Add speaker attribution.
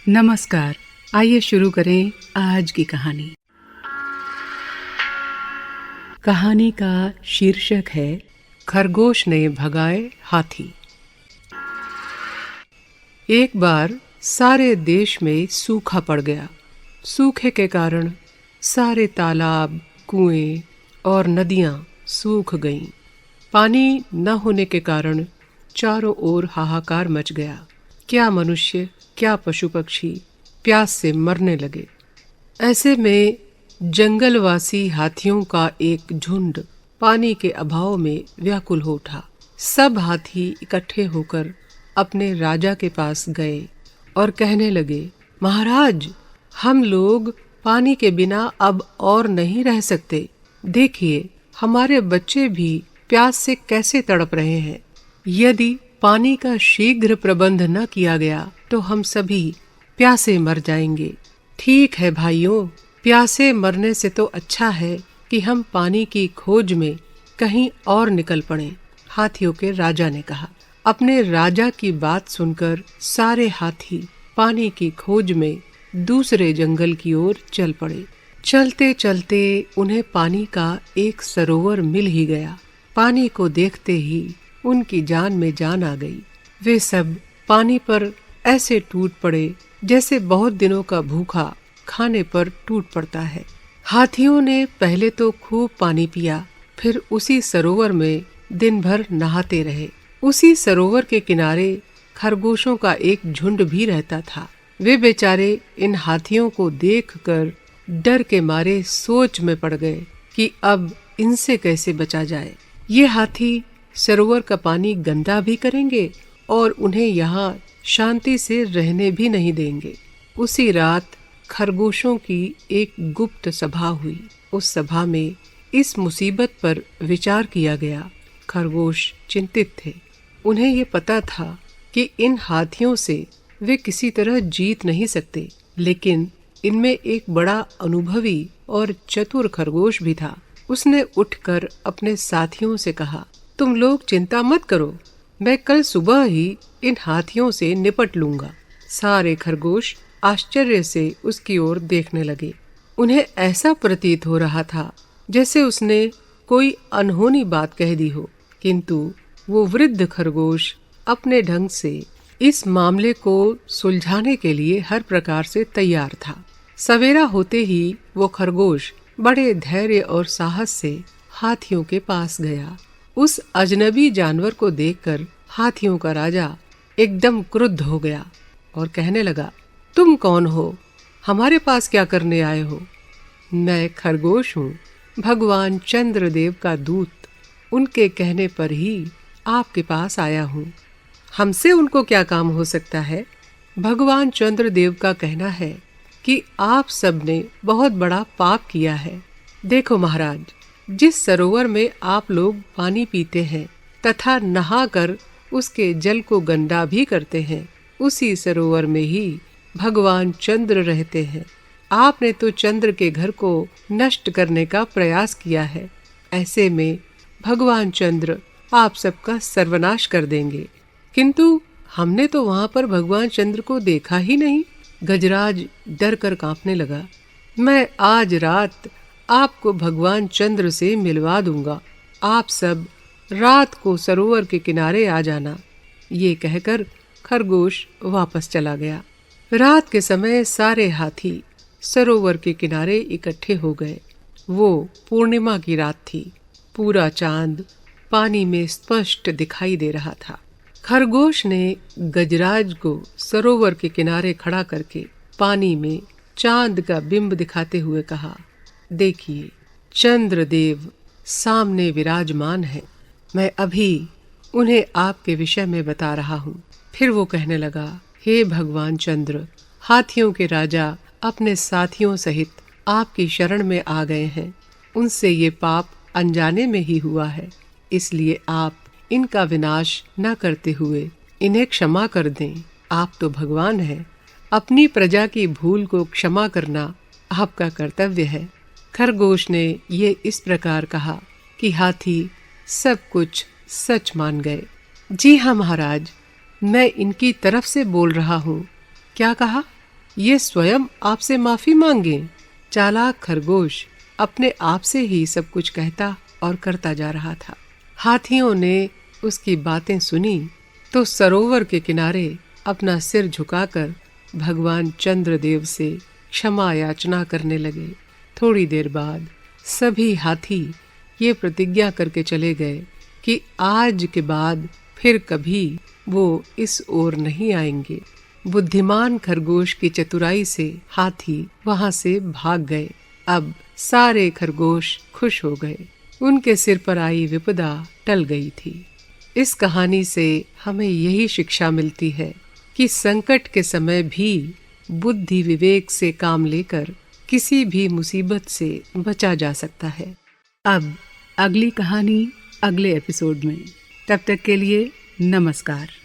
Speaker 1: नमस्कार। आइए शुरू करें आज की कहानी। कहानी का शीर्षक है खरगोश ने भगाए हाथी। एक बार सारे देश में सूखा पड़ गया। सूखे के कारण सारे तालाब, कुएं और नदियां सूख गईं। पानी न होने के कारण चारों ओर हाहाकार मच गया। क्या मनुष्य, क्या पशु पक्षी प्यास से मरने लगे। ऐसे में जंगलवासी हाथियों का एक झुंड पानी के अभाव में व्याकुल हो उठा। सब हाथी इकट्ठे होकर अपने राजा के पास गए और कहने लगे, महाराज, हम लोग पानी के बिना अब और नहीं रह सकते। देखिए, हमारे बच्चे भी प्यास से कैसे तड़प रहे हैं। यदि पानी का शीघ्र प्रबंध न किया गया तो हम सभी प्यासे मर जाएंगे। ठीक है भाइयों, प्यासे मरने से तो अच्छा है कि हम पानी की खोज में कहीं और निकल पड़ें, हाथियों के राजा ने कहा। अपने राजा की बात सुनकर सारे हाथी पानी की खोज में दूसरे जंगल की ओर चल पड़े। चलते चलते उन्हें पानी का एक सरोवर मिल ही गया। पानी को देखते ही उनकी जान में जान आ गई। वे सब पानी पर ऐसे टूट पड़े जैसे बहुत दिनों का भूखा खाने पर टूट पड़ता है। हाथियों ने पहले तो खूब पानी पिया, फिर उसी सरोवर में दिन भर नहाते रहे। उसी सरोवर के किनारे खरगोशों का एक झुंड भी रहता था। वे बेचारे इन हाथियों को देखकर डर के मारे सोच में पड़ गए कि अब इनसे कैसे बचा जाए। ये हाथी सरोवर का पानी गंदा भी करेंगे और उन्हें यहाँ शांति से रहने भी नहीं देंगे। उसी रात खरगोशों की एक गुप्त सभा हुई। उस सभा में इस मुसीबत पर विचार किया गया। खरगोश चिंतित थे। उन्हें ये पता था कि इन हाथियों से वे किसी तरह जीत नहीं सकते, लेकिन इनमें एक बड़ा अनुभवी और चतुर खरगोश भी था। उसने उठकर अपने साथियों से कहा, तुम लोग चिंता मत करो, मैं कल सुबह ही इन हाथियों से निपट लूंगा। सारे खरगोश आश्चर्य से उसकी ओर देखने लगे। उन्हें ऐसा प्रतीत हो रहा था जैसे उसने कोई अनहोनी बात कह दी हो, किंतु वो वृद्ध खरगोश अपने ढंग से इस मामले को सुलझाने के लिए हर प्रकार से तैयार था। सवेरा होते ही वो खरगोश बड़े धैर्य और साहस से हाथियों के पास गया। उस अजनबी जानवर को देखकर हाथियों का राजा एकदम क्रुद्ध हो गया और कहने लगा, तुम कौन हो? हमारे पास क्या करने आए हो? मैं खरगोश हूँ, भगवान चंद्रदेव का दूत। उनके कहने पर ही आपके पास आया हूँ। हमसे उनको क्या काम हो सकता है? भगवान चंद्रदेव का कहना है कि आप सब ने बहुत बड़ा पाप किया है। देखो महाराज, जिस सरोवर में आप लोग पानी पीते हैं तथा नहाकर उसके जल को गंदा भी करते हैं, उसी सरोवर में ही भगवान चंद्र रहते हैं। आपने तो चंद्र के घर को नष्ट करने का प्रयास किया है। ऐसे में भगवान चंद्र आप सबका सर्वनाश कर देंगे। किंतु हमने तो वहां पर भगवान चंद्र को देखा ही नहीं। गजराज डर कर कांपने लगा। मैं आज रात आपको भगवान चंद्र से मिलवा दूंगा। आप सब रात को सरोवर के किनारे आ जाना। ये कहकर खरगोश वापस चला गया। रात के समय सारे हाथी सरोवर के किनारे इकट्ठे हो गए। वो पूर्णिमा की रात थी। पूरा चांद पानी में स्पष्ट दिखाई दे रहा था। खरगोश ने गजराज को सरोवर के किनारे खड़ा करके पानी में चांद का बिंब दिखाते हुए कहा, देखिए, चंद्रदेव सामने विराजमान है। मैं अभी उन्हें आपके विषय में बता रहा हूँ। फिर वो कहने लगा, हे भगवान चंद्र, हाथियों के राजा अपने साथियों सहित आपकी शरण में आ गए हैं। उनसे ये पाप अनजाने में ही हुआ है, इसलिए आप इनका विनाश न करते हुए इन्हें क्षमा कर दें। आप तो भगवान हैं। अपनी प्रजा की भूल को क्षमा करना आपका कर्तव्य है। खरगोश ने ये इस प्रकार कहा कि हाथी सब कुछ सच मान गए। जी हाँ महाराज, मैं इनकी तरफ से बोल रहा हूँ। क्या कहा? ये स्वयं आपसे माफी मांगे। चालाक खरगोश अपने आप से ही सब कुछ कहता और करता जा रहा था। हाथियों ने उसकी बातें सुनी तो सरोवर के किनारे अपना सिर झुकाकर भगवान चंद्रदेव से क्षमा याचना करने लगे। थोड़ी देर बाद सभी हाथी ये प्रतिज्ञा करके चले गए कि आज के बाद फिर कभी वो इस ओर नहीं आएंगे। बुद्धिमान खरगोश की चतुराई से हाथी वहां से भाग गए। अब सारे खरगोश खुश हो गए। उनके सिर पर आई विपदा टल गई थी। इस कहानी से हमें यही शिक्षा मिलती है कि संकट के समय भी बुद्धि विवेक से काम लेकर किसी भी मुसीबत से बचा जा सकता है।
Speaker 2: अब अगली कहानी अगले एपिसोड में। तब तक के लिए नमस्कार।